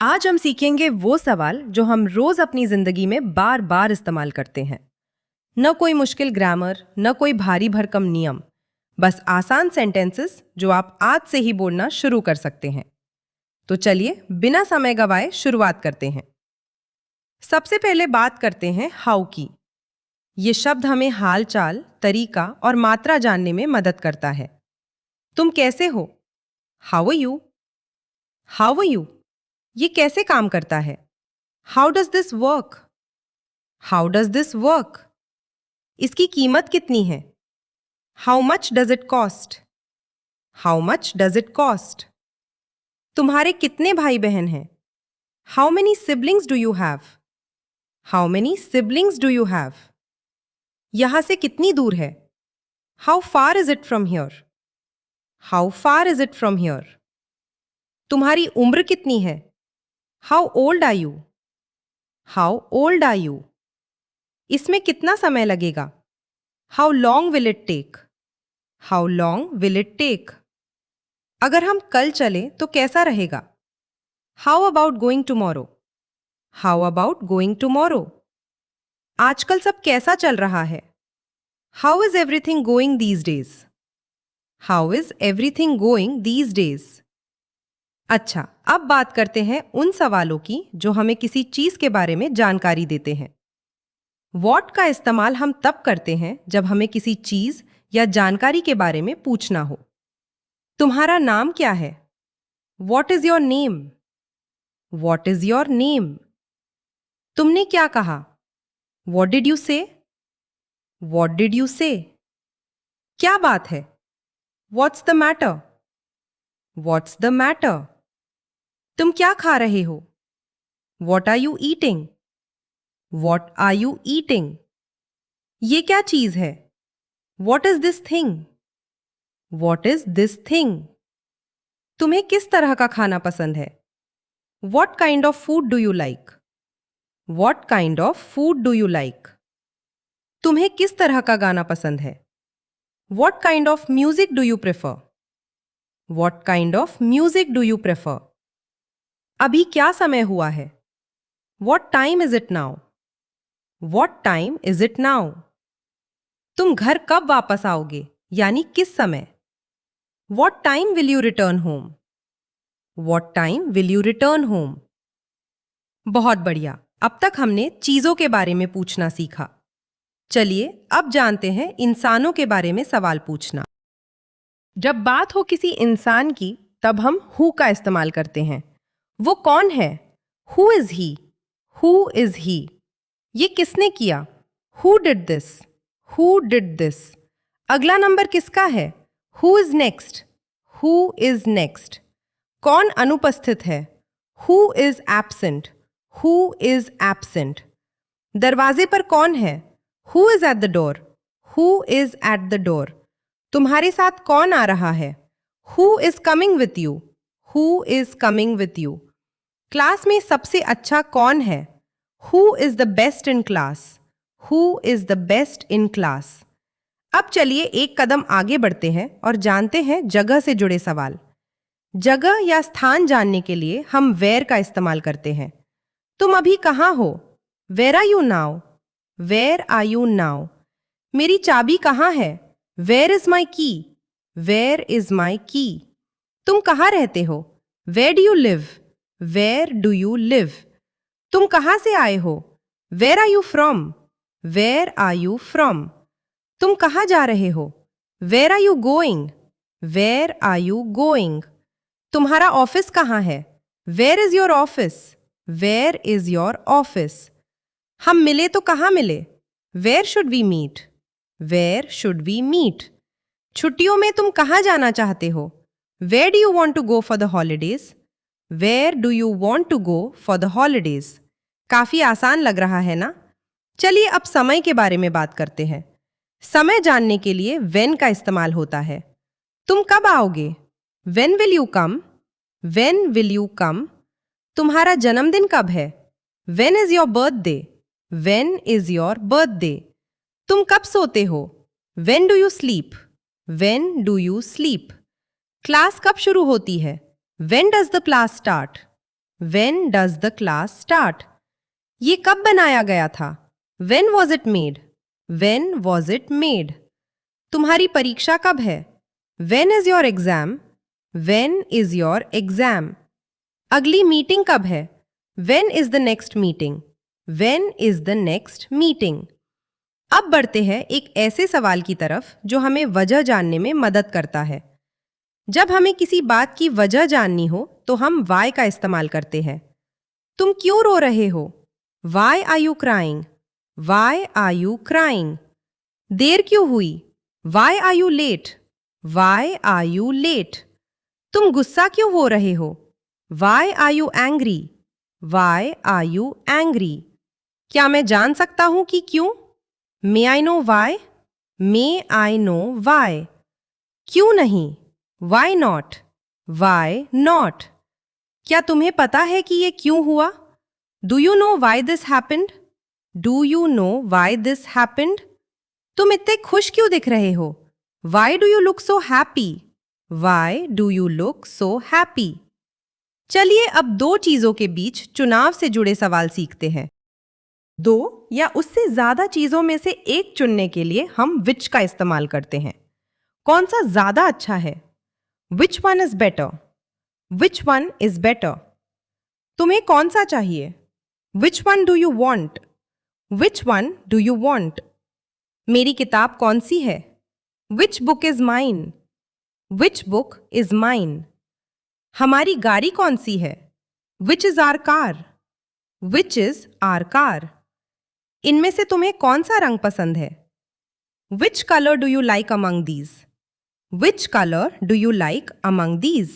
आज हम सीखेंगे वो सवाल जो हम रोज अपनी जिंदगी में बार बार इस्तेमाल करते हैं। न कोई मुश्किल ग्रामर, न कोई भारी भरकम नियम, बस आसान सेंटेंसेस जो आप आज से ही बोलना शुरू कर सकते हैं। तो चलिए बिना समय गवाए शुरुआत करते हैं। सबसे पहले बात करते हैं हाउ की। ये शब्द हमें हालचाल, तरीका और मात्रा जानने में मदद करता है। तुम कैसे हो? How are you? How are you? ये कैसे काम करता है? How does this work? How does this work? इसकी कीमत कितनी है? How much does it cost? How much does it cost? तुम्हारे कितने भाई बहन हैं? How many siblings do you have? How many siblings do you have? यहां से कितनी दूर है? How far is it from here? How far is it from here? तुम्हारी उम्र कितनी है? How old are you? How old are you? इसमें कितना समय लगेगा? How long will it take? How long will it take? अगर हम कल चले तो कैसा रहेगा? How about going tomorrow? How about going tomorrow? आजकल सब कैसा चल रहा है? How is everything going these days? How is everything going these days? अच्छा, अब बात करते हैं उन सवालों की जो हमें किसी चीज के बारे में जानकारी देते हैं। व्हाट का इस्तेमाल हम तब करते हैं जब हमें किसी चीज या जानकारी के बारे में पूछना हो। तुम्हारा नाम क्या है? What is your name? What is your name? तुमने क्या कहा? What did you say? What did you say? क्या बात है? What's the matter? What's the matter? तुम क्या खा रहे हो? What are you eating? What are you eating? ये क्या चीज है? What is this thing? What is this thing? तुम्हें किस तरह का खाना पसंद है? What kind of food do you like? What kind of food do you like? तुम्हें किस तरह का गाना पसंद है? What kind of music do you prefer? What kind of music do you prefer? अभी क्या समय हुआ है? What time is it now? What time is it now? तुम घर कब वापस आओगे, यानी किस समय? What time will you return home? What time will you return home? बहुत बढ़िया। अब तक हमने चीजों के बारे में पूछना सीखा। चलिए अब जानते हैं इंसानों के बारे में सवाल पूछना। जब बात हो किसी इंसान की तब हम हु का इस्तेमाल करते हैं। वो कौन है? Who is he? Who is he? ये किसने किया? Who did this? Who did this? अगला नंबर किसका है? Who is next? Who is next? कौन अनुपस्थित है? Who is absent? Who is absent? दरवाजे पर कौन है? Who is at the door? Who is at the door? तुम्हारे साथ कौन आ रहा है? Who is coming with you? Who is coming with you? Class में सबसे अच्छा कौन है? Who is the best in class? Who is the best in class? अब चलिए एक कदम आगे बढ़ते हैं और जानते हैं जगह से जुड़े सवाल। जगह या स्थान जानने के लिए हम वेयर का इस्तेमाल करते हैं। तुम अभी कहाँ हो? Where are you now? Where are you now? मेरी चाबी कहाँ है? वेयर इज माई की? वेयर इज माई की? तुम कहाँ रहते हो? Where do you live? Where do you live? तुम कहाँ से आए हो? Where are you from? Where are you from? तुम कहाँ जा रहे हो? Where are you going? Where are you going? तुम्हारा ऑफिस कहाँ है? Where is your office? Where is your office? हम मिले तो कहाँ मिले? Where should we meet? Where should we meet? छुट्टियों में तुम कहाँ जाना चाहते हो? Where do you want to go for the holidays? Where do you want to go for the holidays? काफी आसान लग रहा है ना? चलिए अब समय के बारे में बात करते हैं। समय जानने के लिए व्हेन का इस्तेमाल होता है। तुम कब आओगे? When will you come? When will you come? तुम्हारा जन्मदिन कब है? When is your birthday? When is your birthday? तुम कब सोते हो? When do you sleep? When do you sleep? Class कब शुरू होती है? When does the class start? When does the class start? ये कब बनाया गया था? When was it made? When was it made? तुम्हारी परीक्षा कब है? When is your exam? When is your exam? अगली मीटिंग कब है? When is the next meeting? When is the next meeting? अब बढ़ते हैं एक ऐसे सवाल की तरफ जो हमें वजह जानने में मदद करता है। जब हमें किसी बात की वजह जाननी हो तो हम why का इस्तेमाल करते हैं। तुम क्यों रो रहे हो? Why are you crying? Why are you crying? देर क्यों हुई? Why are you late? Why are you late? तुम गुस्सा क्यों हो रहे हो? Why are you angry? Why are you angry? क्या मैं जान सकता हूं कि क्यों? May I know why? May I know why? क्यों नहीं? Why not? Why not? क्या तुम्हें पता है कि ये क्यों हुआ? Do you know why this happened? Do you know why this happened? तुम इतने खुश क्यों दिख रहे हो? Why do you look so happy? Why do you look so happy? चलिए अब दो चीजों के बीच चुनाव से जुड़े सवाल सीखते हैं। दो या उससे ज्यादा चीजों में से एक चुनने के लिए हम which का इस्तेमाल करते हैं। कौन सा ज्यादा अच्छा है? Which one is better? Which one is better? तुम्हें कौन सा चाहिए? Which one do you want? Which one do you want? मेरी किताब कौन सी है? Which book is mine? Which book is mine? हमारी गाड़ी कौन सी है? Which is our car? Which is our car? इनमें से तुम्हें कौन सा रंग पसंद है? Which color do you like among these? Which color do you like among these?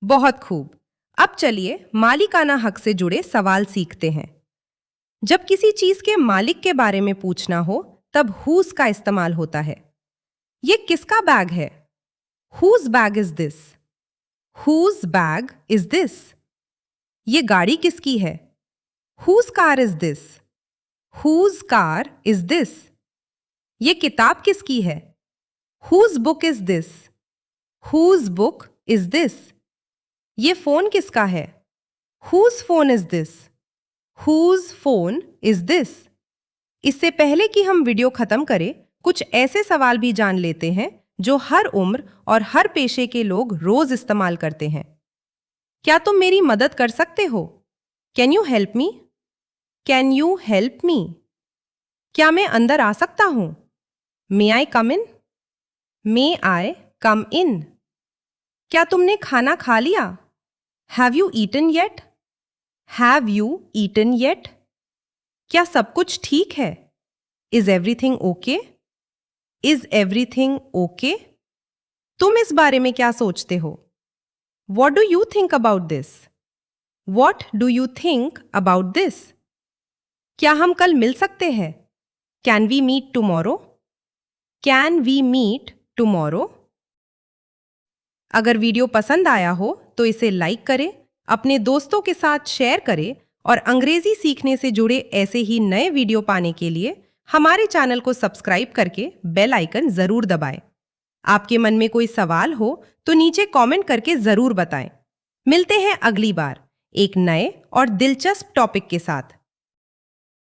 बहुत खूब। अब चलिए मालिकाना हक से जुड़े सवाल सीखते हैं। जब किसी चीज के मालिक के बारे में पूछना हो तब whose का इस्तेमाल होता है। ये किसका बैग है? Whose bag is this? Whose bag is this? ये गाड़ी किसकी है? Whose car is this? Whose car is this? ये किताब किसकी है? Whose book is this? Whose book is this? ये फोन किसका है? Whose phone is this? Whose phone is this? इससे पहले कि हम वीडियो खत्म करें, कुछ ऐसे सवाल भी जान लेते हैं जो हर उम्र और हर पेशे के लोग रोज इस्तेमाल करते हैं। क्या तुम मेरी मदद कर सकते हो? Can you help me? Can you help me? क्या मैं अंदर आ सकता हूं? May I come in? May I come in? क्या तुमने खाना खा लिया? Have you eaten yet? Have you eaten yet? क्या सब कुछ ठीक है? Is everything okay? Is everything okay? तुम इस बारे में क्या सोचते हो? What do you think about this? What do you think about this? क्या हम कल मिल सकते हैं? Can we meet tomorrow? Can we meet tomorrow? अगर वीडियो पसंद आया हो तो इसे लाइक करें, अपने दोस्तों के साथ शेयर करें और अंग्रेजी सीखने से जुड़े ऐसे ही नए वीडियो पाने के लिए हमारे चैनल को सब्सक्राइब करके बेल आइकन जरूर दबाएं। आपके मन में कोई सवाल हो तो नीचे कमेंट करके जरूर बताएं। मिलते हैं अगली बार एक नए और दिलचस्प टॉपिक के साथ।